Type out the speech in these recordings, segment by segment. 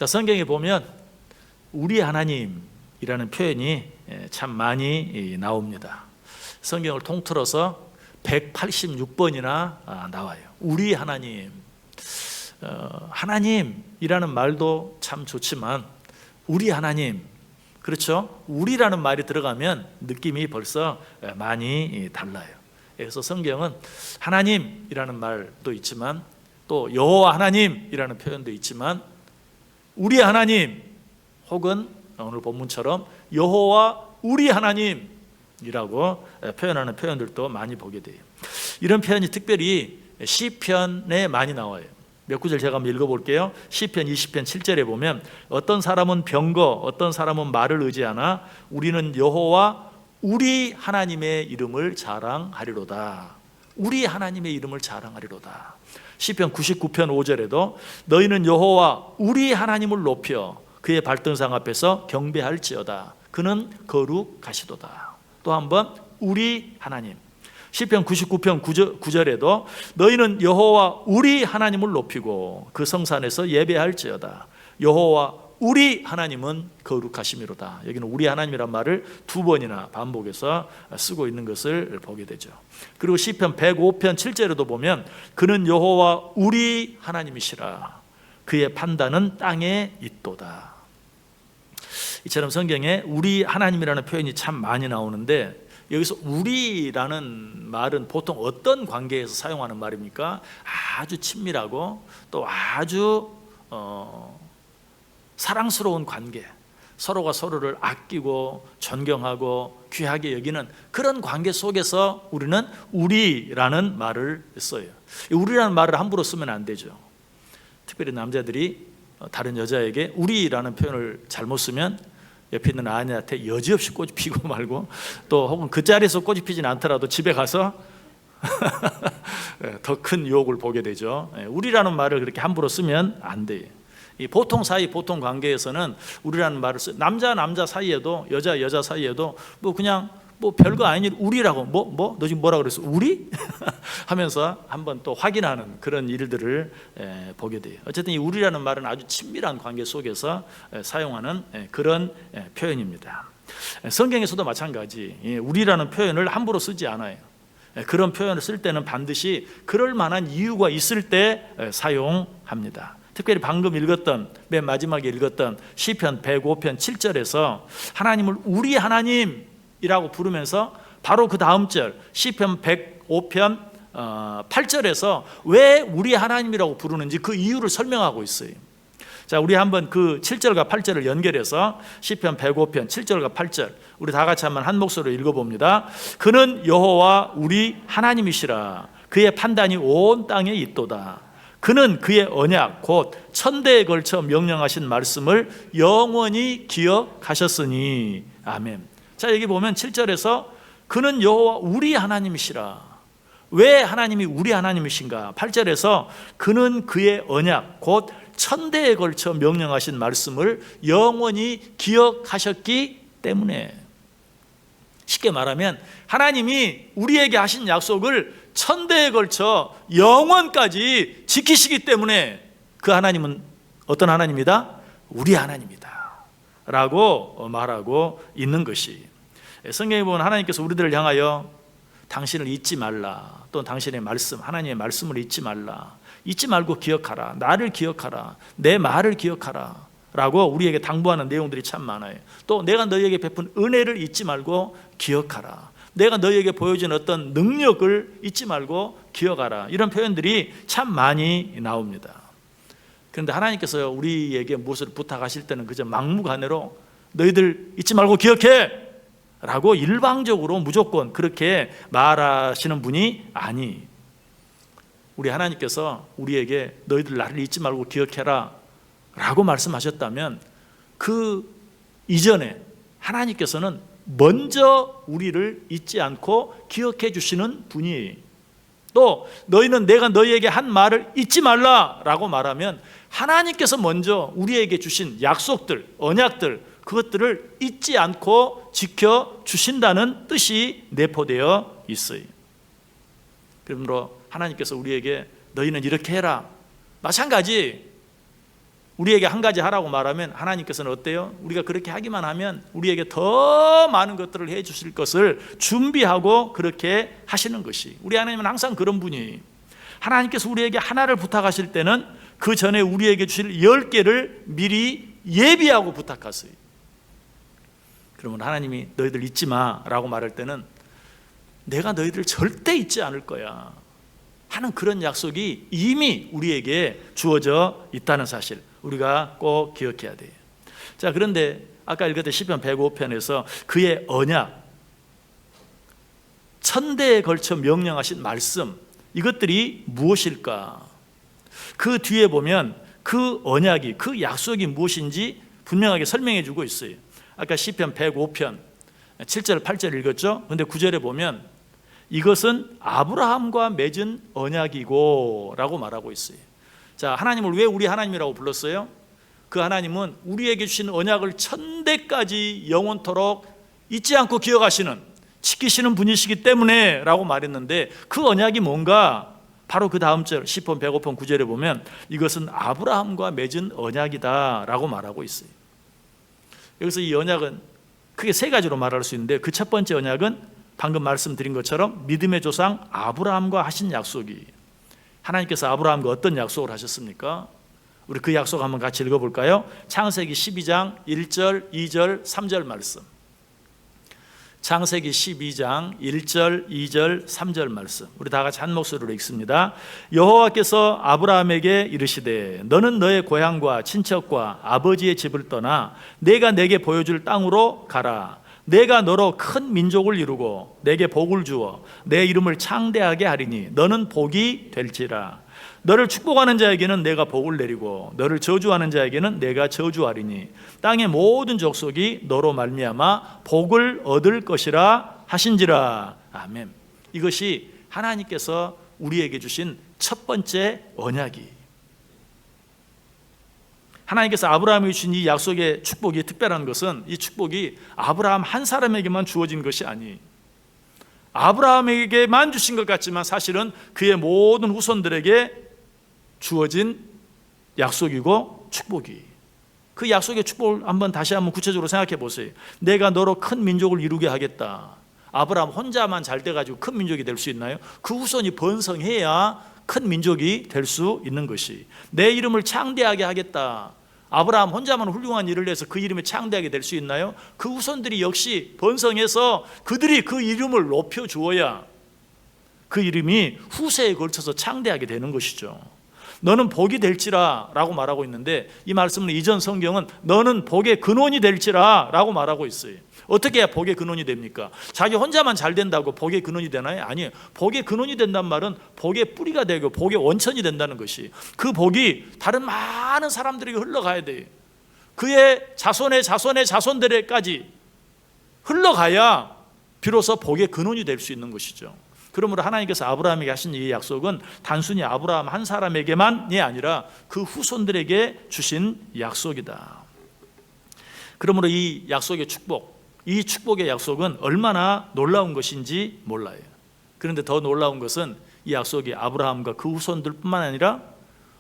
자, 성경에 보면 우리 하나님이라는 표현이 참 많이 나옵니다. 성경을 통틀어서 186번이나 나와요. 우리 하나님. 하나님이라는 말도 참 좋지만 우리 하나님, 그렇죠? 우리라는 말이 들어가면 느낌이 벌써 많이 달라요. 그래서 성경은 하나님이라는 말도 있지만 또 여호와 하나님이라는 표현도 있지만 우리 하나님 혹은 오늘 본문처럼 여호와 우리 하나님이라고 표현하는 표현들도 많이 보게 돼요. 이런 표현이 특별히 시편에 많이 나와요. 몇 구절 제가 한번 읽어볼게요. 시편 20편 7절에 보면 어떤 사람은 병거, 어떤 사람은 말을 의지하나 우리는 여호와 우리 하나님의 이름을 자랑하리로다. 우리 하나님의 이름을 자랑하리로다. 시편 99편 5절에도 너희는 여호와 우리 하나님을 높여 그의 발등상 앞에서 경배할지어다. 그는 거룩하시도다. 또 한번 우리 하나님. 시편 99편 9절에도 너희는 여호와 우리 하나님을 높이고 그 성산에서 예배할지어다. 여호와 우리 하나님은 거룩하심이로다. 여기는 우리 하나님이란 말을 두 번이나 반복해서 쓰고 있는 것을 보게 되죠. 그리고 시편 105편 7절에도 보면 그는 여호와 우리 하나님이시라. 그의 판단은 땅에 있도다. 이처럼 성경에 우리 하나님이라는 표현이 참 많이 나오는데 여기서 우리라는 말은 보통 어떤 관계에서 사용하는 말입니까? 아주 친밀하고 또 아주 사랑스러운 관계, 서로가 서로를 아끼고 존경하고 귀하게 여기는 그런 관계 속에서 우리는 우리라는 말을 써요. 우리라는 말을 함부로 쓰면 안 되죠. 특별히 남자들이 다른 여자에게 우리라는 표현을 잘못 쓰면 옆에 있는 아내한테 여지없이 꼬집 피고 말고 또 혹은 그 자리에서 꼬집 피진 않더라도 집에 가서 더 큰 유혹을 보게 되죠. 우리라는 말을 그렇게 함부로 쓰면 안 돼요. 이 보통 사이, 보통 관계에서는 우리라는 말을 남자 사이에도 여자 사이에도 뭐 그냥 뭐 별거 아닌 일 우리라고 너 지금 뭐라 그랬어? 우리? 하면서 한번 또 확인하는 그런 일들을 보게 돼요. 어쨌든 이 우리라는 말은 아주 친밀한 관계 속에서 사용하는 그런 표현입니다. 성경에서도 마찬가지 우리라는 표현을 함부로 쓰지 않아요. 그런 표현을 쓸 때는 반드시 그럴 만한 이유가 있을 때 사용합니다. 특별히 방금 읽었던 맨 마지막에 읽었던 시편 105편 7절에서 하나님을 우리 하나님이라고 부르면서 바로 그 다음 절 시편 105편 8절에서 왜 우리 하나님이라고 부르는지 그 이유를 설명하고 있어요. 자, 우리 한번 그 7절과 8절을 연결해서 시편 105편 7절과 8절 우리 다 같이 한번 한 목소리로 읽어봅니다. 그는 여호와 우리 하나님이시라. 그의 판단이 온 땅에 있도다. 그는 그의 언약 곧 천대에 걸쳐 명령하신 말씀을 영원히 기억하셨으니 아멘. 자, 여기 보면 7절에서 그는 여호와 우리 하나님이시라. 왜 하나님이 우리 하나님이신가? 8절에서 그는 그의 언약 곧 천대에 걸쳐 명령하신 말씀을 영원히 기억하셨기 때문에. 쉽게 말하면 하나님이 우리에게 하신 약속을 천대에 걸쳐 영원까지 지키시기 때문에 그 하나님은 어떤 하나님이다? 우리 하나님이다 라고 말하고 있는 것이, 성경에 보면 하나님께서 우리들을 향하여 당신을 잊지 말라, 또 당신의 말씀, 하나님의 말씀을 잊지 말라, 잊지 말고 기억하라, 나를 기억하라, 내 말을 기억하라 라고 우리에게 당부하는 내용들이 참 많아요. 또 내가 너희에게 베푼 은혜를 잊지 말고 기억하라, 내가 너희에게 보여준 어떤 능력을 잊지 말고 기억하라, 이런 표현들이 참 많이 나옵니다. 그런데 하나님께서 우리에게 무엇을 부탁하실 때는 그저 막무가내로 너희들 잊지 말고 기억해 라고 일방적으로 무조건 그렇게 말하시는 분이 아니, 우리 하나님께서 우리에게 너희들 나를 잊지 말고 기억해라 라고 말씀하셨다면 그 이전에 하나님께서는 먼저 우리를 잊지 않고 기억해 주시는 분이에요. 또 너희는 내가 너희에게 한 말을 잊지 말라라고 말하면 하나님께서 먼저 우리에게 주신 약속들, 언약들, 그것들을 잊지 않고 지켜주신다는 뜻이 내포되어 있어요. 그러므로 하나님께서 우리에게 너희는 이렇게 해라, 마찬가지 우리에게 한 가지 하라고 말하면 하나님께서는 어때요? 우리가 그렇게 하기만 하면 우리에게 더 많은 것들을 해 주실 것을 준비하고 그렇게 하시는 것이, 우리 하나님은 항상 그런 분이에요. 하나님께서 우리에게 하나를 부탁하실 때는 그 전에 우리에게 주실 10개를 미리 예비하고 부탁하세요. 그러면 하나님이 너희들 잊지 마라고 말할 때는 내가 너희들 절대 잊지 않을 거야 하는 그런 약속이 이미 우리에게 주어져 있다는 사실, 우리가 꼭 기억해야 돼요. 자, 그런데 아까 읽었던 시편 105편에서 그의 언약, 천대에 걸쳐 명령하신 말씀, 이것들이 무엇일까? 그 뒤에 보면 그 언약이, 그 약속이 무엇인지 분명하게 설명해 주고 있어요. 아까 시편 105편 7절 8절 읽었죠? 근데 9절에 보면 이것은 아브라함과 맺은 언약이고 라고 말하고 있어요. 자, 하나님을 왜 우리 하나님이라고 불렀어요? 그 하나님은 우리에게 주신 언약을 천대까지 영원토록 잊지 않고 기억하시는, 지키시는 분이시기 때문에 라고 말했는데, 그 언약이 뭔가? 바로 그 다음 절 시편 105편 9절에 보면 이것은 아브라함과 맺은 언약이다 라고 말하고 있어요. 여기서 이 언약은 크게 세 가지로 말할 수 있는데, 그 첫 번째 언약은 방금 말씀드린 것처럼 믿음의 조상 아브라함과 하신 약속이, 하나님께서 아브라함과 어떤 약속을 하셨습니까? 우리 그 약속 한번 같이 읽어볼까요? 창세기 12장 1절 2절 3절 말씀. 창세기 12장 1절 2절 3절 말씀, 우리 다 같이 한 목소리로 읽습니다. 여호와께서 아브라함에게 이르시되 너는 너의 고향과 친척과 아버지의 집을 떠나 내가 내게 보여줄 땅으로 가라. 내가 너로 큰 민족을 이루고 내게 복을 주어 내 이름을 창대하게 하리니 너는 복이 될지라. 너를 축복하는 자에게는 내가 복을 내리고 너를 저주하는 자에게는 내가 저주하리니 땅의 모든 족속이 너로 말미암아 복을 얻을 것이라 하신지라. 아멘. 이것이 하나님께서 우리에게 주신 첫 번째 언약이, 하나님께서 아브라함에게 주신 이 약속의 축복이 특별한 것은 이 축복이 아브라함 한 사람에게만 주어진 것이 아니, 아브라함에게만 주신 것 같지만 사실은 그의 모든 후손들에게 주어진 약속이고 축복이, 그 약속의 축복을 다시 한번 구체적으로 생각해 보세요. 내가 너로 큰 민족을 이루게 하겠다. 아브라함 혼자만 잘 돼가지고 큰 민족이 될 수 있나요? 그 후손이 번성해야 큰 민족이 될 수 있는 것이, 내 이름을 창대하게 하겠다. 아브라함 혼자만 훌륭한 일을 해서 그 이름이 창대하게 될 수 있나요? 그 후손들이 역시 번성해서 그들이 그 이름을 높여 주어야 그 이름이 후세에 걸쳐서 창대하게 되는 것이죠. 너는 복이 될지라 라고 말하고 있는데, 이 말씀은 이전 성경은 너는 복의 근원이 될지라 라고 말하고 있어요. 어떻게 해야 복의 근원이 됩니까? 자기 혼자만 잘 된다고 복의 근원이 되나요? 아니에요. 복의 근원이 된다는 말은 복의 뿌리가 되고 복의 원천이 된다는 것이, 그 복이 다른 많은 사람들에게 흘러가야 돼요. 그의 자손의 자손의 자손들에까지 흘러가야 비로소 복의 근원이 될 수 있는 것이죠. 그러므로 하나님께서 아브라함에게 하신 이 약속은 단순히 아브라함 한 사람에게만이 아니라 그 후손들에게 주신 약속이다. 그러므로 이 약속의 축복, 이 축복의 약속은 얼마나 놀라운 것인지 몰라요. 그런데 더 놀라운 것은 이 약속이 아브라함과 그 후손들뿐만 아니라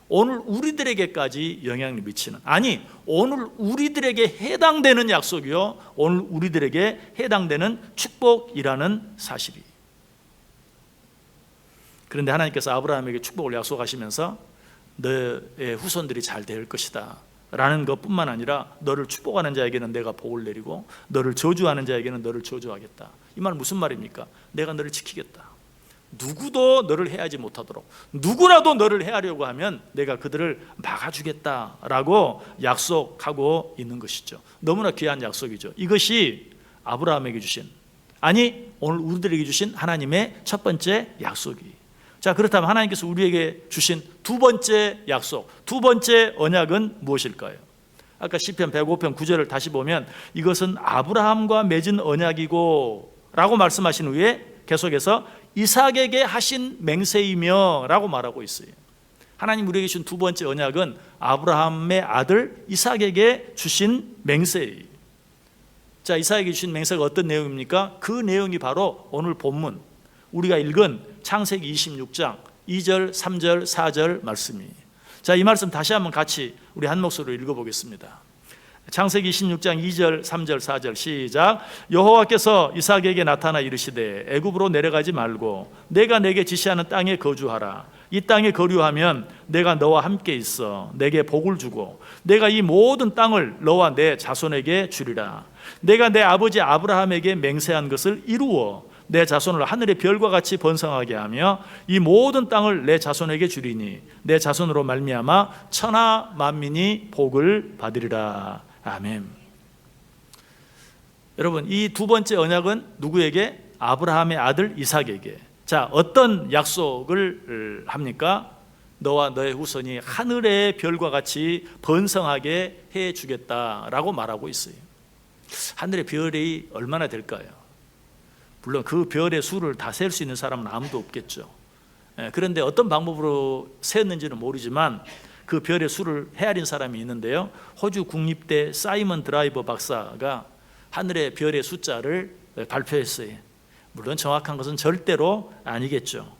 오늘 우리들에게까지 영향을 미치는, 아니 오늘 우리들에게 해당되는 약속이요, 오늘 우리들에게 해당되는 축복이라는 사실이. 그런데 하나님께서 아브라함에게 축복을 약속하시면서 너의 후손들이 잘 될 것이다 라는 것뿐만 아니라 너를 축복하는 자에게는 내가 복을 내리고 너를 저주하는 자에게는 너를 저주하겠다. 이 말은 무슨 말입니까? 내가 너를 지키겠다. 누구도 너를 해하지 못하도록, 누구라도 너를 해하려고 하면 내가 그들을 막아주겠다라고 약속하고 있는 것이죠. 너무나 귀한 약속이죠. 이것이 아브라함에게 주신, 아니 오늘 우리들에게 주신 하나님의 첫 번째 약속이. 자, 그렇다면 하나님께서 우리에게 주신 두 번째 약속, 두 번째 언약은 무엇일까요? 아까 시편 105편 9절을 다시 보면 이것은 아브라함과 맺은 언약이고 라고 말씀하신 후에 계속해서 이삭에게 하신 맹세이며 라고 말하고 있어요. 하나님 우리에게 주신 두 번째 언약은 아브라함의 아들 이삭에게 주신 맹세예요. 자, 이삭에게 주신 맹세가 어떤 내용입니까? 그 내용이 바로 오늘 본문 우리가 읽은 창세기 26장 2절, 3절, 4절 말씀이에요. 자, 이 말씀 다시 한번 같이 우리 한 목소리로 읽어보겠습니다. 창세기 26장 2절, 3절, 4절 시작. 여호와께서 이삭에게 나타나 이르시되 애굽으로 내려가지 말고 내가 내게 지시하는 땅에 거주하라. 이 땅에 거류하면 내가 너와 함께 있어 내게 복을 주고 내가 이 모든 땅을 너와 내 자손에게 주리라. 내가 내 아버지 아브라함에게 맹세한 것을 이루어 내 자손을 하늘의 별과 같이 번성하게 하며 이 모든 땅을 내 자손에게 주리니 내 자손으로 말미암아 천하 만민이 복을 받으리라. 아멘. 여러분, 이 두 번째 언약은 누구에게? 아브라함의 아들 이삭에게. 자, 어떤 약속을 합니까? 너와 너의 후손이 하늘의 별과 같이 번성하게 해주겠다라고 말하고 있어요. 하늘의 별이 얼마나 될까요? 물론 그 별의 수를 다 셀 수 있는 사람은 아무도 없겠죠. 그런데 어떤 방법으로 세었는지는 모르지만 그 별의 수를 헤아린 사람이 있는데요, 호주 국립대 사이먼 드라이버 박사가 하늘의 별의 숫자를 발표했어요. 물론 정확한 것은 절대로 아니겠죠.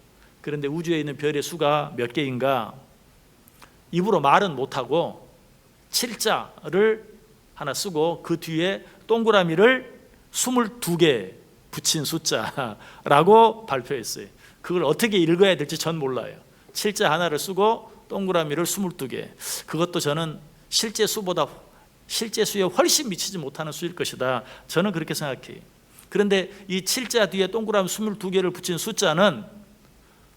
그런데 우주에 있는 별의 수가 몇 개인가 입으로 말은 못하고 7자를 하나 쓰고 그 뒤에 동그라미를 22개 붙인 숫자라고 발표했어요. 그걸 어떻게 읽어야 될지 전 몰라요. 7자 하나를 쓰고 동그라미를 22개. 그것도 저는 실제 수에 훨씬 미치지 못하는 수일 것이다. 저는 그렇게 생각해요. 그런데 이 7자 뒤에 동그라미 22개를 붙인 숫자는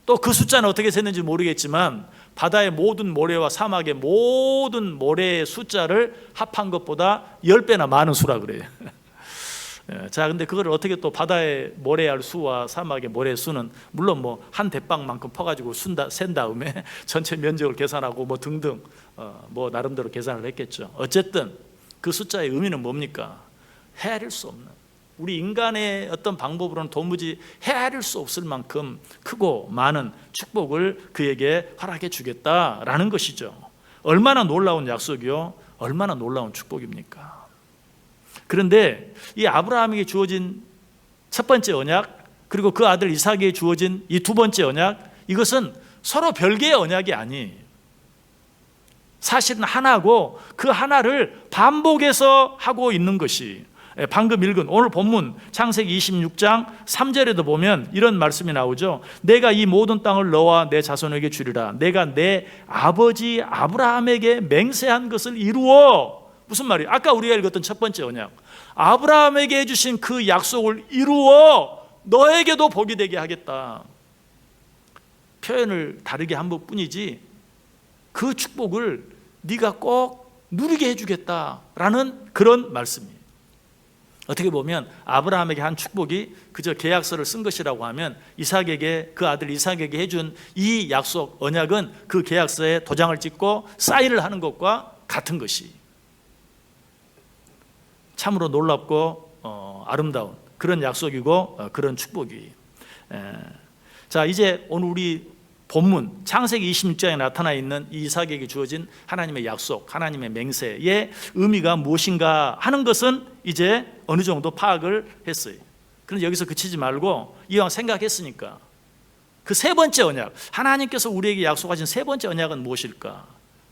또 그 숫자는 어떻게 셌는지 모르겠지만 바다의 모든 모래와 사막의 모든 모래의 숫자를 합한 것보다 10배나 많은 수라 그래요. 자, 근데 그걸 어떻게 또 바다의 모래알 수와 사막의 모래 수는 물론 뭐 한 대빵만큼 퍼가지고 센 다음에 전체 면적을 계산하고 뭐 등등 뭐 나름대로 계산을 했겠죠. 어쨌든 그 숫자의 의미는 뭡니까? 헤아릴 수 없는, 우리 인간의 어떤 방법으로는 도무지 헤아릴 수 없을 만큼 크고 많은 축복을 그에게 허락해 주겠다라는 것이죠. 얼마나 놀라운 약속이요, 얼마나 놀라운 축복입니까? 그런데 이 아브라함에게 주어진 첫 번째 언약, 그리고 그 아들 이삭에게 주어진 이 두 번째 언약, 이것은 서로 별개의 언약이 아니에요. 사실은 하나고 그 하나를 반복해서 하고 있는 것이, 방금 읽은 오늘 본문 창세기 26장 3절에도 보면 이런 말씀이 나오죠. 내가 이 모든 땅을 너와 내 자손에게 주리라. 내가 내 아버지 아브라함에게 맹세한 것을 이루어. 무슨 말이에요? 아까 우리가 읽었던 첫 번째 언약, 아브라함에게 해주신 그 약속을 이루어 너에게도 복이 되게 하겠다. 표현을 다르게 한 것뿐이지 그 축복을 네가 꼭 누리게 해주겠다라는 그런 말씀이에요. 어떻게 보면 아브라함에게 한 축복이 그저 계약서를 쓴 것이라고 하면 이삭에게, 그 아들 이삭에게 해준 이 약속 언약은 그 계약서에 도장을 찍고 사인을 하는 것과 같은 것이 참으로 놀랍고 아름다운 그런 약속이고 그런 축복이. 자, 이제 오늘 우리 본문 창세기 26장에 나타나 있는 이삭에게 주어진 하나님의 약속, 하나님의 맹세의 의미가 무엇인가 하는 것은 이제 어느 정도 파악을 했어요. 그런데 여기서 그치지 말고 이왕 생각했으니까 그 세 번째 언약, 하나님께서 우리에게 약속하신 세 번째 언약은 무엇일까?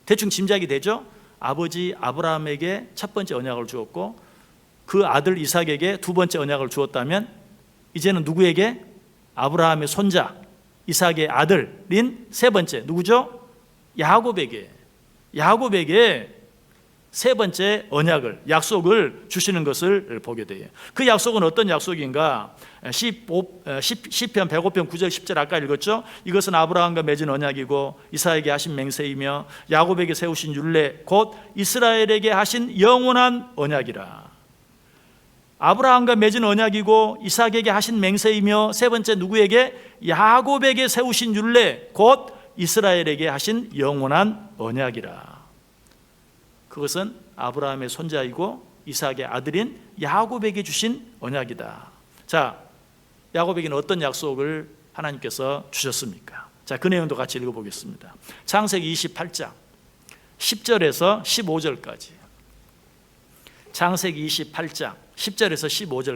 대충 짐작이 되죠? 아버지 아브라함에게 첫 번째 언약을 주었고 그 아들 이삭에게 두 번째 언약을 주었다면 이제는 누구에게? 아브라함의 손자 이삭의 아들인 세 번째 누구죠? 야곱에게 세 번째 언약을, 약속을 주시는 것을 보게 돼요. 그 약속은 어떤 약속인가? 시편 105편 9절 10절 아까 읽었죠? 이것은 아브라함과 맺은 언약이고 이삭에게 하신 맹세이며 야곱에게 세우신 율례 곧 이스라엘에게 하신 영원한 언약이라. 아브라함과 맺은 언약이고 이삭에게 하신 맹세이며 세 번째 누구에게? 야곱에게 세우신 율례 곧 이스라엘에게 하신 영원한 언약이라. 그것은 아브라함의 손자이고 이삭의 아들인 야곱에게 주신 언약이다. 자, 야곱에게는 어떤 약속을 하나님께서 주셨습니까? 자, 그 내용도 같이 읽어보겠습니다. 창세기 28장 10절에서 15절까지. 창세기 28장 10절에서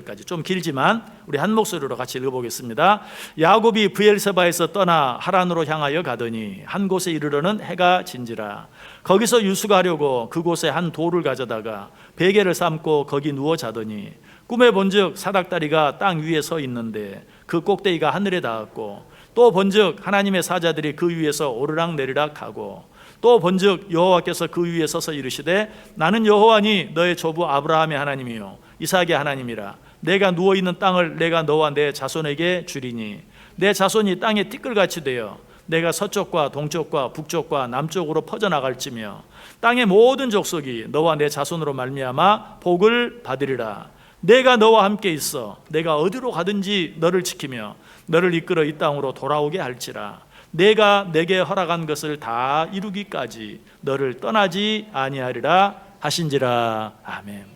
15절까지 좀 길지만 우리 한 목소리로 같이 읽어보겠습니다. 야곱이 브엘세바에서 떠나 하란으로 향하여 가더니 한 곳에 이르러는 해가 진지라. 거기서 유숙하려고 그곳에 한 돌을 가져다가 베개를 삼고 거기 누워 자더니 꿈에 본즉 사닥다리가 땅 위에 서 있는데 그 꼭대기가 하늘에 닿았고 또 본즉 하나님의 사자들이 그 위에서 오르락 내리락 하고 또 본즉 여호와께서 그 위에 서서 이르시되 나는 여호와니 너의 조부 아브라함의 하나님이요 이삭의 하나님이라. 내가 누워있는 땅을 내가 너와 내 자손에게 주리니 내 자손이 땅에 티끌같이 되어 내가 서쪽과 동쪽과 북쪽과 남쪽으로 퍼져나갈지며 땅의 모든 족속이 너와 내 자손으로 말미암아 복을 받으리라. 내가 너와 함께 있어 내가 어디로 가든지 너를 지키며 너를 이끌어 이 땅으로 돌아오게 할지라. 내가 내게 허락한 것을 다 이루기까지 너를 떠나지 아니하리라 하신지라. 아멘.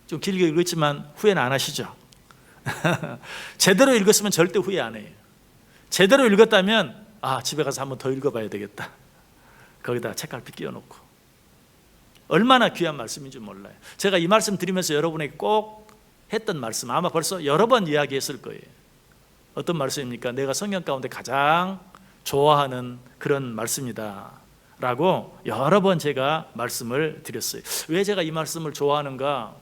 좀 길게 읽었지만 후회는 안 하시죠? 제대로 읽었으면 절대 후회 안 해요. 제대로 읽었다면 집에 가서 한번 더 읽어봐야 되겠다. 거기다 책갈피 끼워놓고. 얼마나 귀한 말씀인지 몰라요. 제가 이 말씀 드리면서 여러분에게 꼭 했던 말씀 아마 벌써 여러 번 이야기했을 거예요. 어떤 말씀입니까? 내가 성경 가운데 가장 좋아하는 그런 말씀이다 라고 여러 번 제가 말씀을 드렸어요. 왜 제가 이 말씀을 좋아하는가?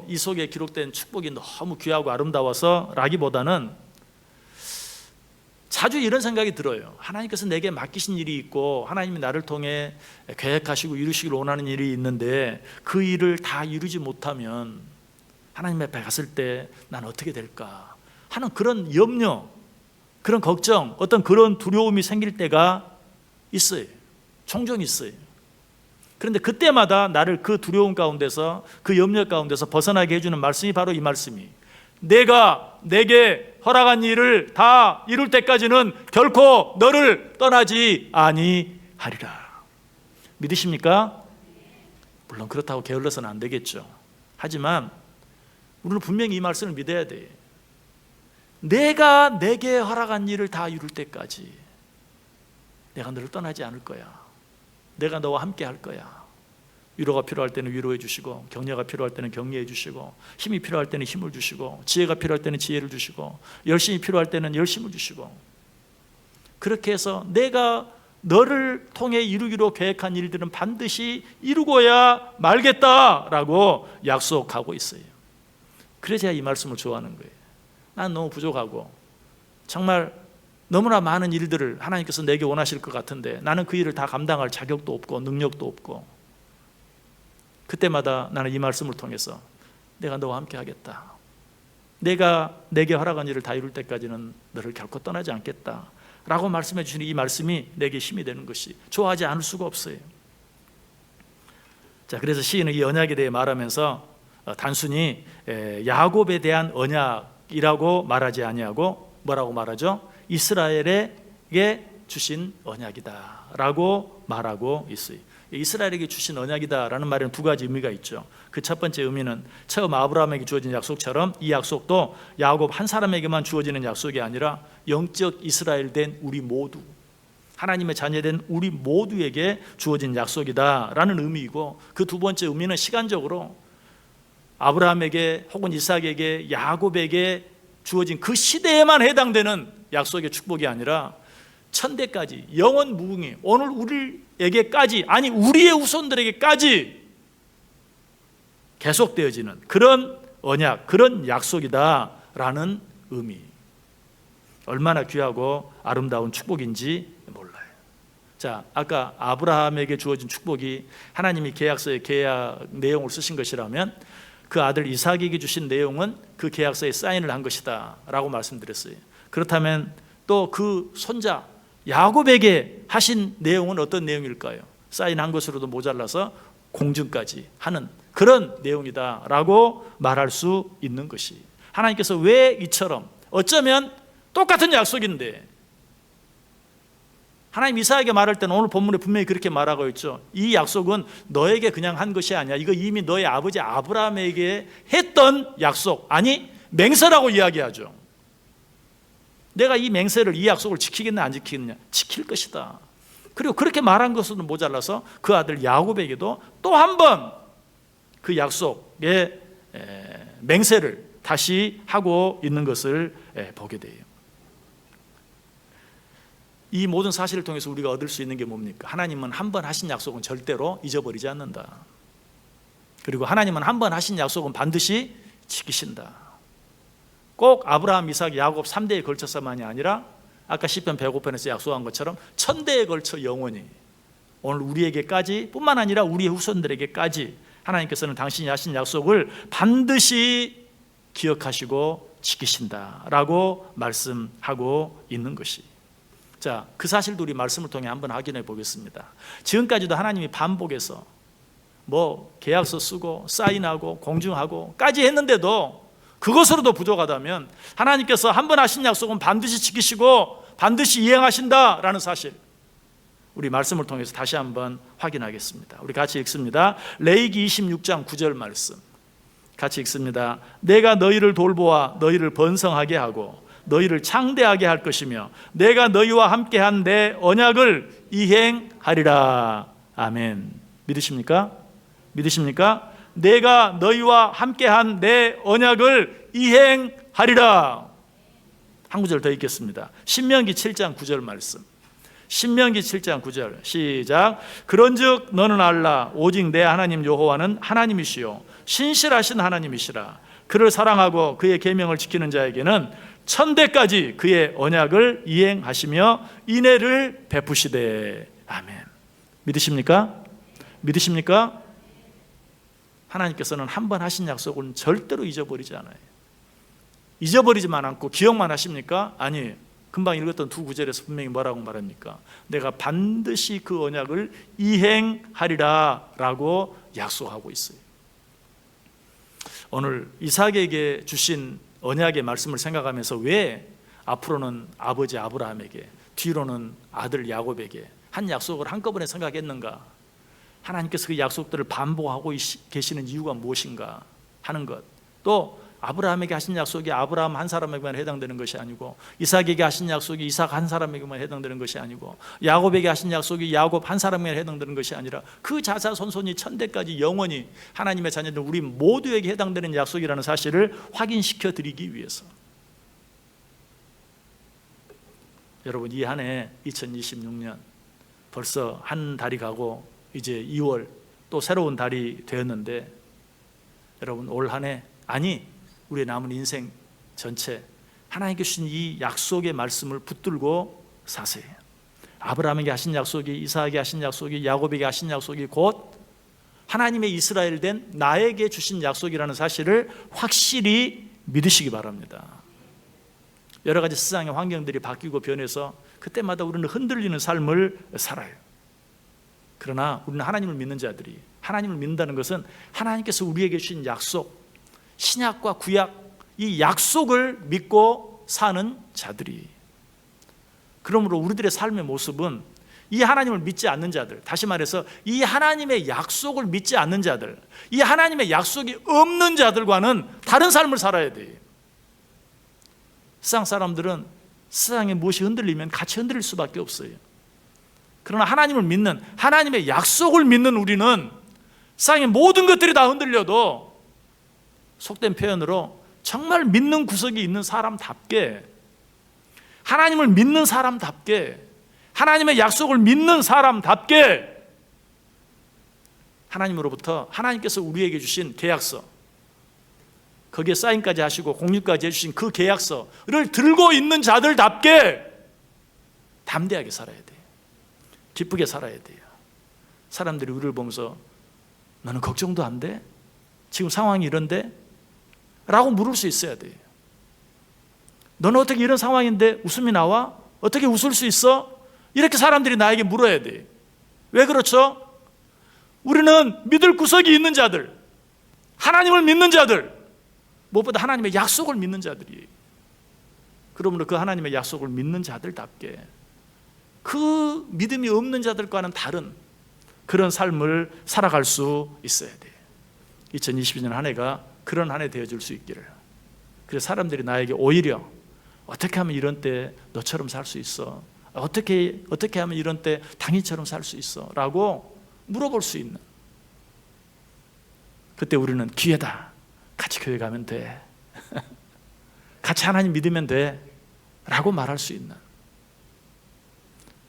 이 속에 기록된 축복이 너무 귀하고 아름다워서 라기보다는 자주 이런 생각이 들어요. 하나님께서 내게 맡기신 일이 있고 하나님이 나를 통해 계획하시고 이루시기를 원하는 일이 있는데 그 일을 다 이루지 못하면 하나님 앞에 갔을 때 난 어떻게 될까 하는 그런 염려, 그런 걱정, 어떤 그런 두려움이 생길 때가 있어요. 종종 있어요. 그런데 그때마다 나를 그 두려움 가운데서 그 염려 가운데서 벗어나게 해주는 말씀이 바로 이 말씀이 내가 내게 허락한 일을 다 이룰 때까지는 결코 너를 떠나지 아니하리라. 믿으십니까? 물론 그렇다고 게을러서는 안 되겠죠. 하지만 우리는 분명히 이 말씀을 믿어야 돼요. 내가 내게 허락한 일을 다 이룰 때까지 내가 너를 떠나지 않을 거야. 내가 너와 함께 할 거야. 위로가 필요할 때는 위로해 주시고 격려가 필요할 때는 격려해 주시고 힘이 필요할 때는 힘을 주시고 지혜가 필요할 때는 지혜를 주시고 열심이 필요할 때는 열심을 주시고 그렇게 해서 내가 너를 통해 이루기로 계획한 일들은 반드시 이루고야 말겠다라고 약속하고 있어요. 그래서 제가 이 말씀을 좋아하는 거예요. 난 너무 부족하고 정말 너무나 많은 일들을 하나님께서 내게 원하실 것 같은데 나는 그 일을 다 감당할 자격도 없고 능력도 없고 그때마다 나는 이 말씀을 통해서 내가 너와 함께 하겠다. 내가 내게 허락한 일을 다 이룰 때까지는 너를 결코 떠나지 않겠다 라고 말씀해 주시는 이 말씀이 내게 힘이 되는 것이 좋아하지 않을 수가 없어요. 자, 그래서 시인은 이 언약에 대해 말하면서 단순히 야곱에 대한 언약이라고 말하지 아니하고 뭐라고 말하죠? 이스라엘에게 주신 언약이다 라고 말하고 있어요. 이스라엘에게 주신 언약이다라는 말에는 두 가지 의미가 있죠. 그 첫 번째 의미는 처음 아브라함에게 주어진 약속처럼 이 약속도 야곱 한 사람에게만 주어지는 약속이 아니라 영적 이스라엘 된 우리 모두, 하나님의 자녀된 우리 모두에게 주어진 약속이다라는 의미이고, 그 두 번째 의미는 시간적으로 아브라함에게 혹은 이삭에게 야곱에게 주어진 그 시대에만 해당되는 약속의 축복이 아니라 천대까지 영원 무궁히 오늘 우리에게까지, 아니 우리의 후손들에게까지 계속되어지는 그런 언약, 그런 약속이다라는 의미. 얼마나 귀하고 아름다운 축복인지 몰라요. 자, 아까 아브라함에게 주어진 축복이 하나님이 계약서의 계약 내용을 쓰신 것이라면 그 아들 이삭에게 주신 내용은 그 계약서에 사인을 한 것이다 라고 말씀드렸어요. 그렇다면 또 그 손자 야곱에게 하신 내용은 어떤 내용일까요? 사인한 것으로도 모자라서 공증까지 하는 그런 내용이다 라고 말할 수 있는 것이, 하나님께서 왜 이처럼, 어쩌면 똑같은 약속인데 하나님 이삭에게 말할 때는 오늘 본문에 분명히 그렇게 말하고 있죠. 이 약속은 너에게 그냥 한 것이 아니야. 이거 이미 너의 아버지 아브라함에게 했던 약속, 아니 맹세라고 이야기하죠. 내가 이 맹세를, 이 약속을 지키겠냐 안 지키겠냐? 지킬 것이다. 그리고 그렇게 말한 것으로는 모자라서 그 아들 야곱에게도 또 한 번 그 약속의 맹세를 다시 하고 있는 것을 보게 돼요. 이 모든 사실을 통해서 우리가 얻을 수 있는 게 뭡니까? 하나님은 한 번 하신 약속은 절대로 잊어버리지 않는다. 그리고 하나님은 한 번 하신 약속은 반드시 지키신다. 꼭 아브라함, 이삭, 야곱 3대에 걸쳐서만이 아니라 아까 시편 105편에서 약속한 것처럼 1000대에 걸쳐 영원히, 오늘 우리에게까지 뿐만 아니라 우리의 후손들에게까지 하나님께서는 당신이 하신 약속을 반드시 기억하시고 지키신다라고 말씀하고 있는 것이. 자, 그 사실도 우리 말씀을 통해 한번 확인해 보겠습니다. 지금까지도 하나님이 반복해서 계약서 쓰고 사인하고 공증하고까지 했는데도 그것으로도 부족하다면 하나님께서 한 번 하신 약속은 반드시 지키시고 반드시 이행하신다라는 사실, 우리 말씀을 통해서 다시 한번 확인하겠습니다. 우리 같이 읽습니다. 레위기 26장 9절 말씀 같이 읽습니다. 내가 너희를 돌보아 너희를 번성하게 하고 너희를 창대하게 할 것이며 내가 너희와 함께한 내 언약을 이행하리라. 아멘. 믿으십니까? 믿으십니까? 내가 너희와 함께한 내 언약을 이행하리라. 한 구절 더 읽겠습니다. 신명기 7장 9절 말씀. 신명기 7장 9절 시작. 그런즉 너는 알라 오직 내 하나님 여호와는 하나님이시요 신실하신 하나님이시라. 그를 사랑하고 그의 계명을 지키는 자에게는 천대까지 그의 언약을 이행하시며 인애를 베푸시되. 아멘. 믿으십니까? 믿으십니까? 하나님께서는 한 번 하신 약속은 절대로 잊어버리지 않아요. 잊어버리지만 않고 기억만 하십니까? 아니, 금방 읽었던 두 구절에서 분명히 뭐라고 말합니까? 내가 반드시 그 언약을 이행하리라 라고 약속하고 있어요. 오늘 이삭에게 주신 언약의 말씀을 생각하면서 왜 앞으로는 아버지 아브라함에게, 뒤로는 아들 야곱에게 한 약속을 한꺼번에 생각했는가? 하나님께서 그 약속들을 반복하고 계시는 이유가 무엇인가 하는 것. 또 아브라함에게 하신 약속이 아브라함 한 사람에게만 해당되는 것이 아니고, 이삭에게 하신 약속이 이삭 한 사람에게만 해당되는 것이 아니고, 야곱에게 하신 약속이 야곱 한 사람에게 해당되는 것이 아니라 그 자자손손이 천대까지 영원히 하나님의 자녀들 우리 모두에게 해당되는 약속이라는 사실을 확인시켜 드리기 위해서. 여러분, 이 한 해 2026년 벌써 한 달이 가고 이제 2월 또 새로운 달이 되었는데, 여러분 올 한 해, 아니 우리의 남은 인생 전체 하나님께 주신 이 약속의 말씀을 붙들고 사세요. 아브라함에게 하신 약속이, 이삭에게 하신 약속이, 야곱에게 하신 약속이 곧 하나님의 이스라엘 된 나에게 주신 약속이라는 사실을 확실히 믿으시기 바랍니다. 여러 가지 세상의 환경들이 바뀌고 변해서 그때마다 우리는 흔들리는 삶을 살아요. 그러나 우리는 하나님을 믿는 자들이, 하나님을 믿는다는 것은 하나님께서 우리에게 주신 약속, 신약과 구약, 이 약속을 믿고 사는 자들이. 그러므로 우리들의 삶의 모습은 이 하나님을 믿지 않는 자들, 다시 말해서 이 하나님의 약속을 믿지 않는 자들, 이 하나님의 약속이 없는 자들과는 다른 삶을 살아야 돼요. 세상 사람들은 세상에 무엇이 흔들리면 같이 흔들릴 수밖에 없어요. 그러나 하나님을 믿는, 하나님의 약속을 믿는 우리는 세상의 모든 것들이 다 흔들려도 속된 표현으로 정말 믿는 구석이 있는 사람답게, 하나님을 믿는 사람답게, 하나님의 약속을 믿는 사람답게 하나님으로부터 하나님께서 우리에게 주신 계약서, 거기에 사인까지 하시고 공유까지 해주신 그 계약서를 들고 있는 자들답게 담대하게 살아야 돼요. 기쁘게 살아야 돼요. 사람들이 우리를 보면서 너는 걱정도 안 돼? 지금 상황이 이런데? 라고 물을 수 있어야 돼요. 너는 어떻게 이런 상황인데 웃음이 나와? 어떻게 웃을 수 있어? 이렇게 사람들이 나에게 물어야 돼요. 왜 그렇죠? 우리는 믿을 구석이 있는 자들, 하나님을 믿는 자들, 무엇보다 하나님의 약속을 믿는 자들이에요. 그러므로 그 하나님의 약속을 믿는 자들답게 그 믿음이 없는 자들과는 다른 그런 삶을 살아갈 수 있어야 돼요. 2022년 한 해가 그런 한 해 되어줄 수 있기를. 그래서 사람들이 나에게 오히려 어떻게 하면 이런 때 너처럼 살 수 있어? 어떻게 하면 이런 때 당신처럼 살 수 있어? 라고 물어볼 수 있는 그때 우리는 기회다. 같이 교회 가면 돼. 같이 하나님 믿으면 돼. 라고 말할 수 있는,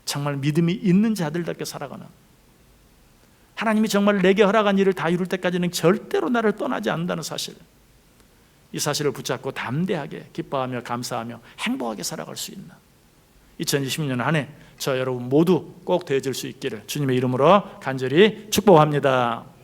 정말 믿음이 있는 자들답게 살아가는, 하나님이 정말 내게 허락한 일을 다 이룰 때까지는 절대로 나를 떠나지 않는다는 사실, 이 사실을 붙잡고 담대하게 기뻐하며 감사하며 행복하게 살아갈 수 있는 2020년 한 해 저 여러분 모두 꼭 되어질 수 있기를 주님의 이름으로 간절히 축복합니다.